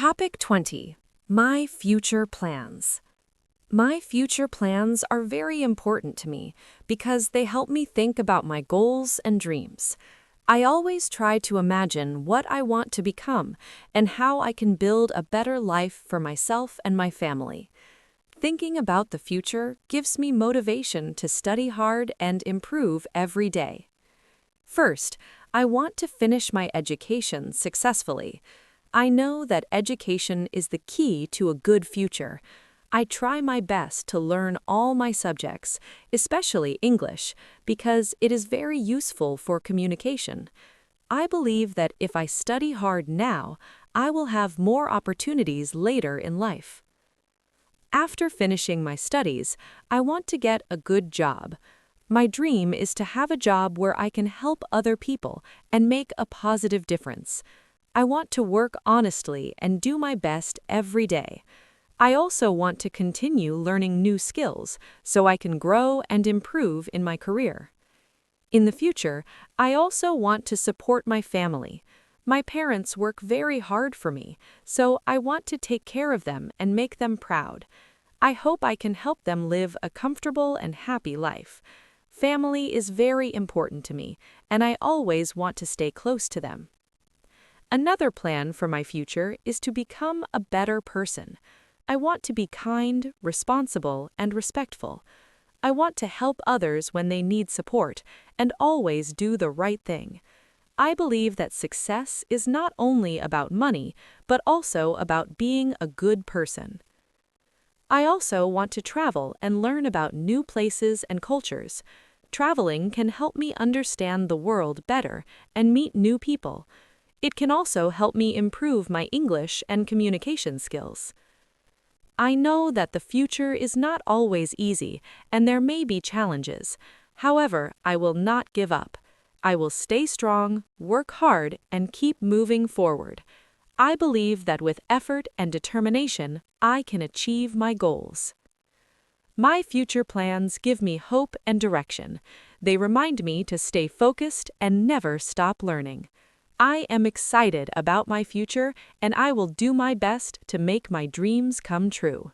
Topic 20. My future plans. My future plans are very important to me because they help me think about my goals and dreams. I always try to imagine what I want to become and how I can build a better life for myself and my family. Thinking about the future gives me motivation to study hard and improve every day. First, I want to finish my education successfully. I know that education is the key to a good future. I try my best to learn all my subjects, especially English, because it is very useful for communication. I believe that if I study hard now, I will have more opportunities later in life. After finishing my studies, I want to get a good job. My dream is to have a job where I can help other people and make a positive difference. I want to work honestly and do my best every day. I also want to continue learning new skills so I can grow and improve in my career. In the future, I also want to support my family. My parents work very hard for me, so I want to take care of them and make them proud. I hope I can help them live a comfortable and happy life. Family is very important to me, and I always want to stay close to them. Another plan for my future is to become a better person. I want to be kind, responsible, and respectful. I want to help others when they need support and always do the right thing. I believe that success is not only about money, but also about being a good person. I also want to travel and learn about new places and cultures. Traveling can help me understand the world better and meet new people. It can also help me improve my English and communication skills. I know that the future is not always easy and there may be challenges. However, I will not give up. I will stay strong, work hard, and keep moving forward. I believe that with effort and determination, I can achieve my goals. My future plans give me hope and direction. They remind me to stay focused and never stop learning. I am excited about my future, and I will do my best to make my dreams come true.